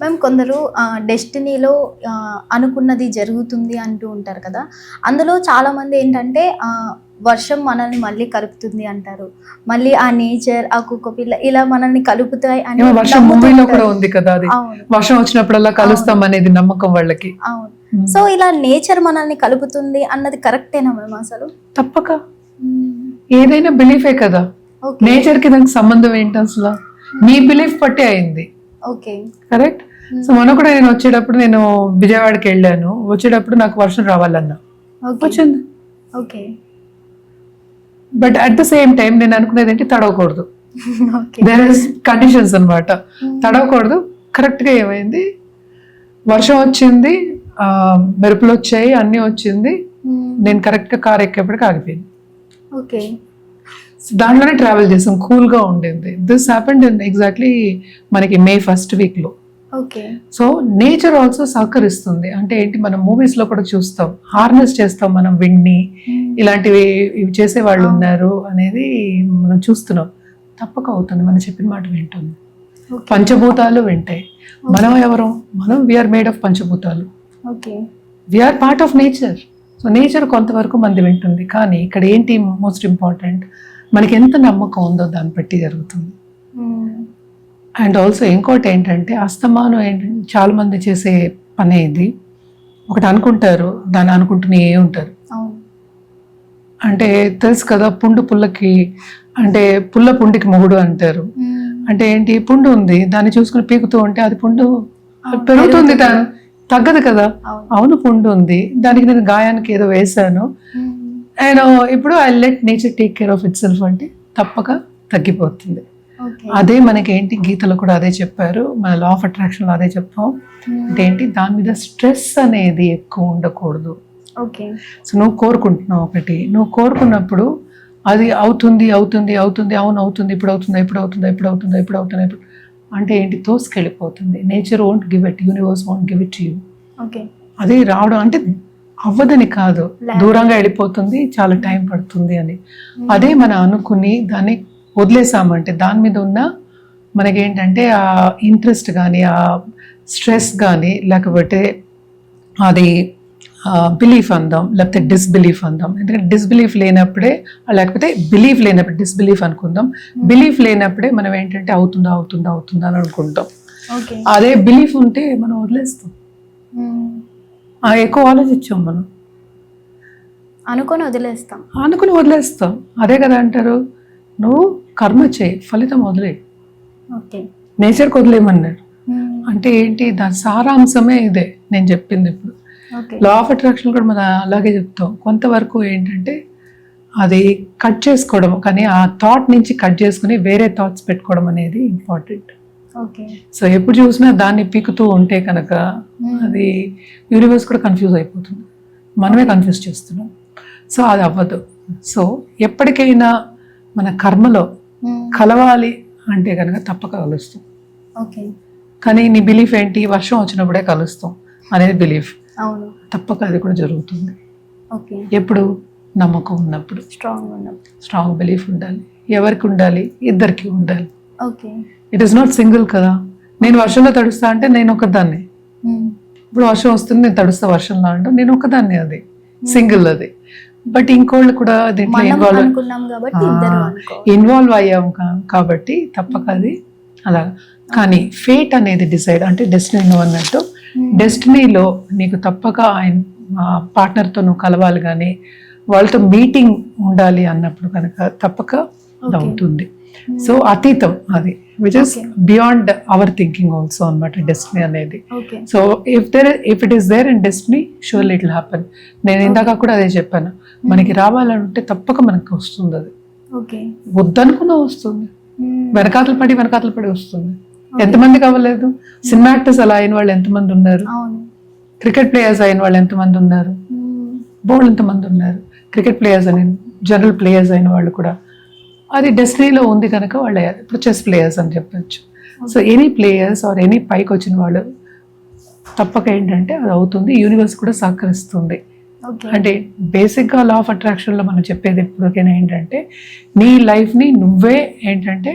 Ma'am కొందరు డెస్టినీలో అనుకున్నది జరుగుతుంది అంటూ ఉంటారు కదా. అందులో చాలామంది ఏంటంటే వర్షం మనల్ని మళ్ళీ కలుపుతుంది అంటారు. మళ్ళీ ఆ నేచర్, ఆ కుక్క పిల్ల ఇలా మనల్ని కలుపుతాయి అని వర్షం మూవీలో కూడా ఉంది కదా అది. అవును. వర్షం వచ్చినప్పుడల్లా కలుస్తాం అనేది నమ్మకం వాళ్ళకి. అవును. సో ఇలా నేచర్ మనల్ని కలుపుతుంది అన్నది కరెక్టేనా మ్యామ్ అసలు? తప్పక. ఏదైనా బిలీఫే కదా. నేచర్ కి దానికి సంబంధం ఏంటి అసలు? నీ బిలీఫ్ పట్టే అయింది. Okay, correct. సో మొన్న కూడా నేను వచ్చేటప్పుడు నేను విజయవాడకి వెళ్ళాను. వచ్చేటప్పుడు నాకు వర్షం రావాలన్నా వచ్చింది. Okay, but at the same time నేను అనుకునేది ఏంటి, తడవకూడదు. దేర్ ఇస్ కండిషన్స్ అనమాట. తడవకూడదు. కరెక్ట్ గా ఏమైంది, వర్షం వచ్చింది, మెరుపులు వచ్చాయి, అన్ని వచ్చింది. నేను కరెక్ట్ గా కార్ ఎక్కేపటికి ఆగిపోయింది. ఓకే, దాంట్లోనే ట్రావెల్ చేసాం, కూల్ గా ఉండింది. దిస్ హ్యాపెండ్ ఇన్ ఎగ్జాక్ట్లీ మనకి May 1st వీక్ లో. ఓకే, సో నేచర్ ఆల్సో సహకరిస్తుంది. అంటే ఏంటి, మనం మూవీస్ లో కూడా చూస్తాం, హార్నెస్ చేస్తాం మనం విండ్ ని. ఇలాంటివి ఇవి చేసే వాళ్ళు ఉన్నారు అనేది మనం చూస్తున్నాం. తప్పక అవుతుంది, మనం చెప్పిన మాట వింటుంది. పంచభూతాలు వింటాయి. మనం ఎవరు? మనం వీఆర్ మేడ్ ఆఫ్ పంచభూతాలు. We are part of nature. So nature కొంతవరకు మంది వింటుంది. కానీ ఇక్కడ ఏంటి మోస్ట్ ఇంపార్టెంట్, మనకి ఎంత నమ్మకం ఉందో దాన్ని బట్టి జరుగుతుంది. అండ్ ఆల్సో ఇంకోటి ఏంటంటే, అస్తమానం ఏంటంటే చాలా మంది చేసే పనే ఇది. ఒకటి అనుకుంటారు, దాన్ని అనుకుంటూనే ఉంటారు. అంటే తెలుసు కదా, పుండు పుల్లకి అంటే పుల్ల పుండికి మొగుడు అంటారు. అంటే ఏంటి, పుండు ఉంది, దాన్ని చూసుకుని పీకుతూ ఉంటే అది పుండు పెరుగుతుంది, దాని తగ్గదు కదా. అవును, పుండు ఉంది, దానికి నేను గాయానికి ఏదో వేసాను, అండ్ ఇప్పుడు I let nature take care of it self అంటే తప్పక తగ్గిపోతుంది. అదే మనకి ఏంటి, గీతలో కూడా అదే చెప్పారు, మన లా ఆఫ్ అట్రాక్షన్ లో అదే చెప్పాం. అంటే ఏంటి, దాని మీద స్ట్రెస్ అనేది ఎక్కువ ఉండకూడదు. సో నువ్వు కోరుకుంటున్నావు ఒకటి, నువ్వు కోరుకున్నప్పుడు అది అవుతుంది అవుతుంది అవుతుంది, అవును అవుతుంది, ఇప్పుడు అవుతుందా, ఇప్పుడు అవుతుందా, ఇప్పుడు అవుతుందా, ఇప్పుడు అవుతుందా, ఇప్పుడు అంటే ఏంటి, తోసుకెళ్ళిపోతుంది. Nature won't give it, universe won't give it you. అది రావడం అంటే అవ్వదని కాదు, దూరంగా వెళ్ళిపోతుంది, చాలా టైం పడుతుంది అని. అదే మనం అనుకుని దాన్ని వదిలేసామంటే, దాని మీద ఉన్న మనకేంటంటే ఆ ఇంట్రెస్ట్ కానీ, ఆ స్ట్రెస్ కానీ, లేకపోతే అది బిలీఫ్ అందాం, లేకపోతే డిస్బిలీఫ్ అందాం. ఎందుకంటే డిస్బిలీఫ్ లేనప్పుడే, లేకపోతే బిలీఫ్ లేనప్పుడు డిస్బిలీఫ్ అనుకుందాం. బిలీఫ్ లేనప్పుడే మనం ఏంటంటే అవుతుందా అవుతుందా అవుతుందా అని అనుకుంటాం. అదే బిలీఫ్ ఉంటే మనం వదిలేస్తాం. ఎక్కువ ఆలోచించాం, మనం అనుకుని వదిలేస్తాం. అదే కదా అంటారు, నువ్వు కర్మ చేయి, ఫలితం వదిలే. నేచర్కి వదిలేయమన్నారు. అంటే ఏంటి, దాని సారాంశమే ఇదే నేను చెప్పింది. ఇప్పుడు లా ఆఫ్ అట్రాక్షన్ కూడా మనం అలాగే చెప్తాం. కొంతవరకు ఏంటంటే అది కట్ చేసుకోవడం, కానీ ఆ థాట్ నుంచి కట్ చేసుకుని వేరే థాట్స్ పెట్టుకోవడం అనేది ఇంపార్టెంట్. సో ఎప్పుడు చూసినా దాన్ని పీకుతూ ఉంటే కనుక అది యూనివర్స్ కూడా కన్ఫ్యూజ్ అయిపోతుంది, మనమే కన్ఫ్యూజ్ చేస్తున్నాం. సో అది అవ్వదు. సో ఎప్పటికైనా మన కర్మలో కలవాలి అంటే కనుక తప్పక కలుస్తాం. కానీ నీ బిలీఫ్ ఏంటి, వర్షం వచ్చినప్పుడే కలుస్తాం అనేది బిలీఫ్. తప్పక అది కూడా జరుగుతుంది. ఎప్పుడు, నమ్మకం ఉన్నప్పుడు, స్ట్రాంగ్ బిలీఫ్ ఉండాలి. ఎవరికి ఉండాలి? ఇద్దరికి ఉండాలి. ఇట్ ఈస్ నాట్ సింగిల్ కదా. నేను వర్షంలో తడుస్తా అంటే నేను ఒకదాన్ని, ఇప్పుడు వర్షం వస్తుంది నేను తడుస్తా వర్షంలో అంటే నేను ఒకదాన్ని, అది సింగిల్ అది. బట్ ఇంకోళ్ళు కూడా దీంట్లో ఇన్వాల్వ్ అయ్యాం కాబట్టి తప్పక అది అలా. కానీ ఫేట్ అనేది డిసైడ్, అంటే డెస్టినీ అన్నట్టు, డెస్టినీలో నీకు తప్పక ఆయన పార్ట్నర్తో నువ్వు కలవాలి, కానీ వాళ్ళతో మీటింగ్ ఉండాలి అన్నప్పుడు కనుక తప్పక అవుతుంది. సో అతీతం అది, which is beyond our thinking also అన్నమాట డెస్టినీ అనేది. So if it is there in destiny, surely it will happen. నేను ఇందాక కూడా అదే చెప్పాను, మనకి రావాలంటే తప్పక మనకి వస్తుంది. అది వద్దనుకున్నా వస్తుంది, వెనకాతలు పడి వస్తుంది. ఎంతమందికి అవ్వలేదు? సినిమా యాక్టర్స్ అలా అయిన వాళ్ళు ఎంతమంది ఉన్నారు, క్రికెట్ ప్లేయర్స్ అయిన వాళ్ళు ఎంతమంది ఉన్నారు, బోల్డ్ ఎంతమంది ఉన్నారు. క్రికెట్ ప్లేయర్స్ అని, జనరల్ ప్లేయర్స్ అయిన వాళ్ళు కూడా అది డెస్టినీలో ఉంది కనుక వాళ్ళు అయ్యారు. ఇప్పుడు చెస్ ప్లేయర్స్ అని చెప్పచ్చు. So any players or any పైకి వచ్చిన వాళ్ళు తప్పక ఏంటంటే అది అవుతుంది, యూనివర్స్ కూడా సహకరిస్తుంది. అంటే బేసిక్గా లా ఆఫ్ అట్రాక్షన్లో మనం చెప్పేది ఎప్పటికైనా ఏంటంటే, నీ లైఫ్ని నువ్వే ఏంటంటే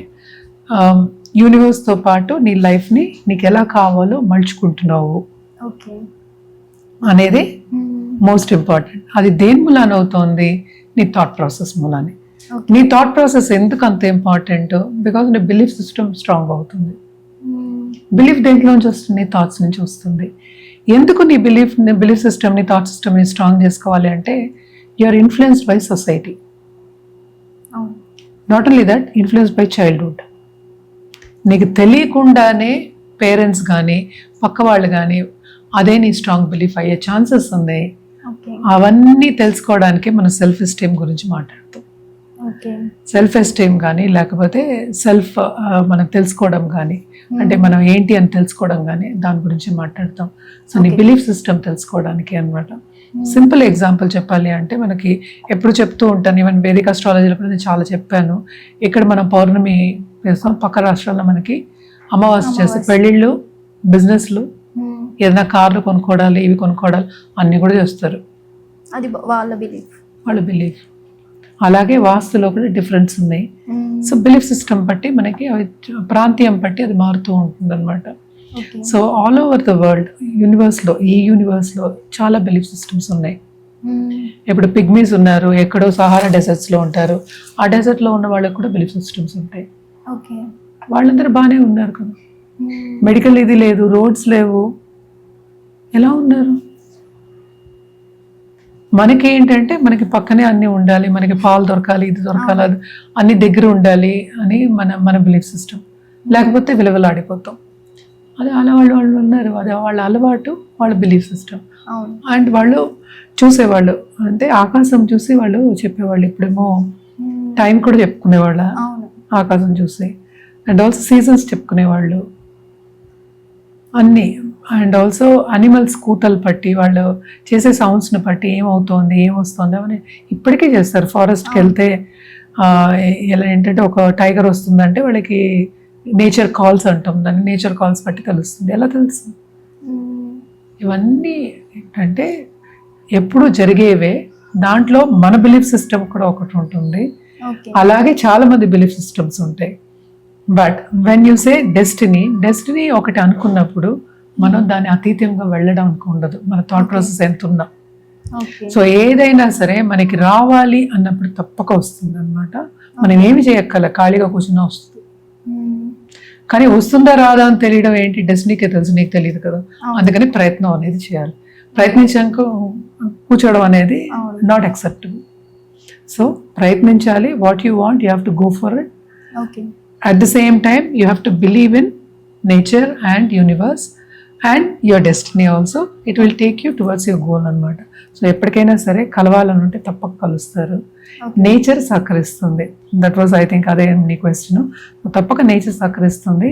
యూనివర్స్తో పాటు నీ లైఫ్ని నీకు ఎలా కావాలో మలుచుకుంటున్నావు ఓకే. అనేది మోస్ట్ ఇంపార్టెంట్. అది దేని మూలాన అవుతోంది? నీ థాట్ ప్రాసెస్ మూలానే. నీ థాట్ ప్రాసెస్ ఎందుకు అంత ఇంపార్టెంట్? బికాజ్ నీ బిలీఫ్ సిస్టమ్ స్ట్రాంగ్ అవుతుంది. బిలీఫ్ దేంట్లోంచి వస్తుంది? నీ థాట్స్ నుంచి వస్తుంది. ఎందుకు నీ బిలీఫ్ సిస్టమ్, నీ థాట్ సిస్టమ్ని స్ట్రాంగ్ చేసుకోవాలి అంటే you are influenced by society. Not only that, influence by childhood. నీకు తెలియకుండానే పేరెంట్స్ కానీ పక్క వాళ్ళు కానీ అదే నీ స్ట్రాంగ్ బిలీఫ్ అయ్యే ఛాన్సెస్ ఉన్నాయి. అవన్నీ తెలుసుకోవడానికి మనం సెల్ఫ్ ఎస్టీమ్ గురించి మాట్లాడతాం. సెల్ఫ్ ఎస్టీమ్ కానీ లేకపోతే సెల్ఫ్ మనం తెలుసుకోవడం కానీ, అంటే మనం ఏంటి అని తెలుసుకోవడం కానీ దాని గురించి మాట్లాడతాం. సో నీ బిలీఫ్ సిస్టమ్ తెలుసుకోవడానికి అన్నమాట. సింపుల్ ఎగ్జాంపుల్ చెప్పాలి అంటే మనకి ఎప్పుడు చెప్తూ ఉంటాను, ఈవెన్ వేదిక అస్ట్రాలజీలో కూడా నేను చాలా చెప్పాను. ఇక్కడ మనం పౌర్ణమి చేస్తాం, పక్క రాష్ట్రాల్లో మనకి అమావాస్య చేస్తే పెళ్ళిళ్ళు, బిజినెస్లు, ఏదైనా కార్లు కొనుక్కోవడాలి, ఇవి కొనుక్కోవడాలి అన్నీ కూడా చేస్తారు. అది వాళ్ళ బిలీఫ్. అలాగే వాస్తులో కూడా డిఫరెన్స్ ఉన్నాయి. సో బిలీఫ్ సిస్టమ్ బట్టి మనకి ప్రాంతీయం బట్టి అది మారుతూ ఉంటుంది అనమాట. So all over the world ఈ యూనివర్స్లో చాలా బిలీఫ్ సిస్టమ్స్ ఉన్నాయి. ఇప్పుడు పిగ్మీస్ ఉన్నారు, ఎక్కడో సహారా డెజర్ట్స్లో ఉంటారు. ఆ డెజర్ట్లో ఉన్న వాళ్ళకి కూడా బిలీఫ్ సిస్టమ్స్ ఉంటాయి. వాళ్ళందరూ బాగానే ఉన్నారు కదా, మెడికల్ ఇది లేదు, రోడ్స్ లేవు, ఎలా ఉన్నారు? మనకి ఏంటంటే మనకి పక్కనే అన్నీ ఉండాలి, మనకి పాలు దొరకాలి, ఇది దొరకాలి, అది అన్ని దగ్గర ఉండాలి అని మన బిలీఫ్ సిస్టమ్. లేకపోతే విలువలాడిపోతాం. అదే అలా వాళ్ళు ఉన్నారు, అదే వాళ్ళ అలవాటు, వాళ్ళ బిలీఫ్ సిస్టమ్. అండ్ వాళ్ళు చూసేవాళ్ళు అంటే ఆకాశం చూసి వాళ్ళు చెప్పేవాళ్ళు. ఇప్పుడేమో టైం కూడా చెప్పుకునేవాళ్ళ ఆకాశం చూసి. అండ్ ఆల్సో సీజన్స్ చెప్పుకునేవాళ్ళు అన్నీ. అండ్ ఆల్సో అనిమల్స్ కూతలు పట్టి వాళ్ళు చేసే సౌండ్స్ని బట్టి ఏమవుతోంది, ఏమొస్తుంది అని ఇప్పటికీ చేస్తారు. ఫారెస్ట్కి వెళ్తే ఎలా ఏంటంటే ఒక టైగర్ వస్తుందంటే వాళ్ళకి నేచర్ కాల్స్ అంటాం, దాన్ని నేచర్ కాల్స్ బట్టి తెలుస్తుంది. ఎలా తెలుస్తుంది? ఇవన్నీ ఏంటంటే ఎప్పుడు జరిగేవే. దాంట్లో మన బిలీఫ్ సిస్టమ్ కూడా ఒకటి ఉంటుంది. అలాగే చాలా మంది బిలీఫ్ సిస్టమ్స్ ఉంటాయి. But when you say destiny ఒకటి అనుకున్నప్పుడు మనం దాన్ని అతీతంగా వెళ్ళడం ఉండదు. మన థాట్ ప్రాసెస్ ఎంత ఉన్నా. సో ఏదైనా సరే మనకి రావాలి అన్నప్పుడు తప్పక వస్తుంది అనమాట. మనం ఏమి చేయక్కల, ఖాళీగా కూర్చున్నా వస్తుంది. కానీ వస్తుందా రాదా అని తెలియడం ఏంటి? డెస్టినీకే తెలుసు, నీకు తెలియదు కదా. అందుకని ప్రయత్నం అనేది చేయాలి. ప్రయత్నించాక కూర్చోవడం అనేది నాట్ యాక్సెప్టబుల్. సో ప్రయత్నించాలి. What you want, you have to go for it. At the same time, you have to believe in nature and universe and your destiny also. It will take you towards your goal అన్నమాట. So ఎప్పటికైనా సరే కలవాలని ఉంటే తప్పక కలుస్తారు. Nature సహకరిస్తుంది. That was I think అదే నీ క్వశ్చన్. తప్పక నేచర్ సహకరిస్తుంది,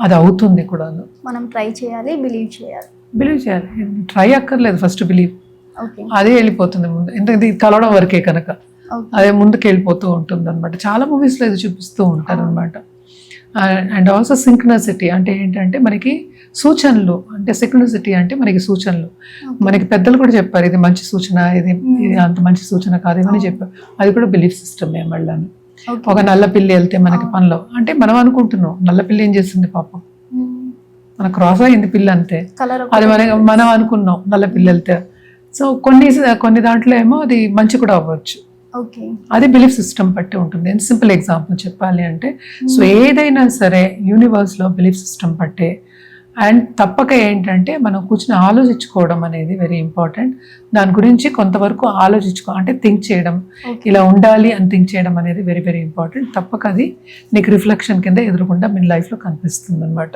అది అవుతుంది కూడా. మనం ట్రై చేయాలి, బిలీవ్ చేయాలి. ట్రై అక్కర్లేదు, ఫస్ట్ బిలీవ్. అదే వెళ్ళిపోతుంది ముందు. ఎందుకంటే ఇది కలవడం వరకే కనుక అదే ముందుకు వెళ్ళిపోతూ ఉంటుంది అనమాట. చాలా మూవీస్లో ఇది చూపిస్తూ ఉంటారు అనమాట. అండ్ ఆల్సో సింక్రసిటీ అంటే ఏంటంటే మనకి సూచనలు, అంటే సింక్రసిటీ అంటే మనకి సూచనలు. మనకి పెద్దలు కూడా చెప్పారు, ఇది మంచి సూచన, ఇది అంత మంచి సూచన కాదు, ఇవన్నీ చెప్పారు. అది కూడా బిలీఫ్ సిస్టమే మళ్ళీ. ఒక నల్ల పిల్లి వెళ్తే మనకి పనిలో, అంటే మనం అనుకుంటున్నాం నల్ల పిల్లి ఏం చేస్తుంది పాపం, మన క్రాస్ అయింది పిల్లి అంతే, అది మనం అనుకున్నాం నల్ల పిల్లి వెళ్తే. సో కొన్ని దాంట్లో ఏమో అది మంచి కూడా అవ్వచ్చు. అది బిలీఫ్ సిస్టమ్ బట్టి ఉంటుంది. సింపుల్ ఎగ్జాంపుల్ చెప్పాలి అంటే, సో ఏదైనా సరే యూనివర్స్లో బిలీఫ్ సిస్టమ్ బట్టే. అండ్ తప్పక ఏంటంటే మనం కూర్చొని ఆలోచించుకోవడం అనేది వెరీ ఇంపార్టెంట్. దాని గురించి కొంతవరకు అంటే థింక్ చేయడం, ఇలా ఉండాలి అని థింక్ చేయడం అనేది వెరీ వెరీ ఇంపార్టెంట్. తప్పక అది నీకు రిఫ్లెక్షన్ కింద ఎదురుకుండా మీ లైఫ్లో కనిపిస్తుంది అనమాట.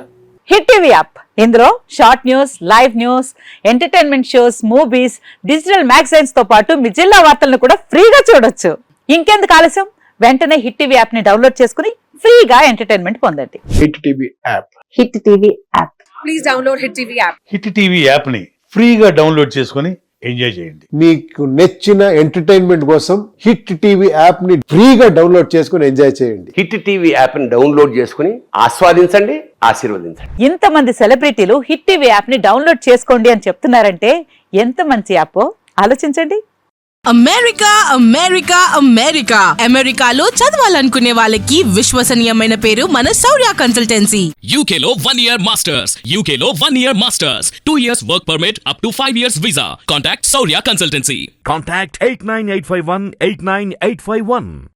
హిట్ టీవీ యాప్, ఇందులో short news, live news, entertainment shows, movies, digital magazines తో పాటు మీ జిల్లా వార్తలను కూడా ఫ్రీగా చూడొచ్చు. ఇంకెందుకు ఆలస్యం, వెంటనే హిట్ టీవీ యాప్ ని డౌన్లోడ్ చేసుకుని ఫ్రీగా ఎంటర్టైన్మెంట్ పొందండి. Hit TV app. Hit TV app. Please download hit TV app. Hit TV app ని ఫ్రీగా డౌన్లోడ్ చేసుకుని ఎంజాయ్ చేయండి. మీకు నచ్చిన ఎంటర్టైన్మెంట్ కోసం హిట్ టీవీ యాప్ ని ఫ్రీగా డౌన్లోడ్ చేసుకుని ఎంజాయ్ చేయండి. హిట్ టీవీ యాప్ ని డౌన్లోడ్ చేసుకుని ఆస్వాదించండి, ఆశీర్వదించండి. ఇంతమంది సెలబ్రిటీలు హిట్ టీవీ యాప్ ని డౌన్లోడ్ చేసుకోండి అని చెప్తున్నారంటే ఎంత మంచి యాప్ ఆలోచించండి. అమెరికా అమెరికా అమెరికా అమెరికాలో చదవాలనుకునే వాళ్ళకి విశ్వసనీయమైన పేరు మన శౌర్య consultancy. UK Law 1 Year Masters. UK Law 1 Year Masters. 2 years work permit up to 5 years visa. Contact Saurya Consultancy. Contact 89851 89851.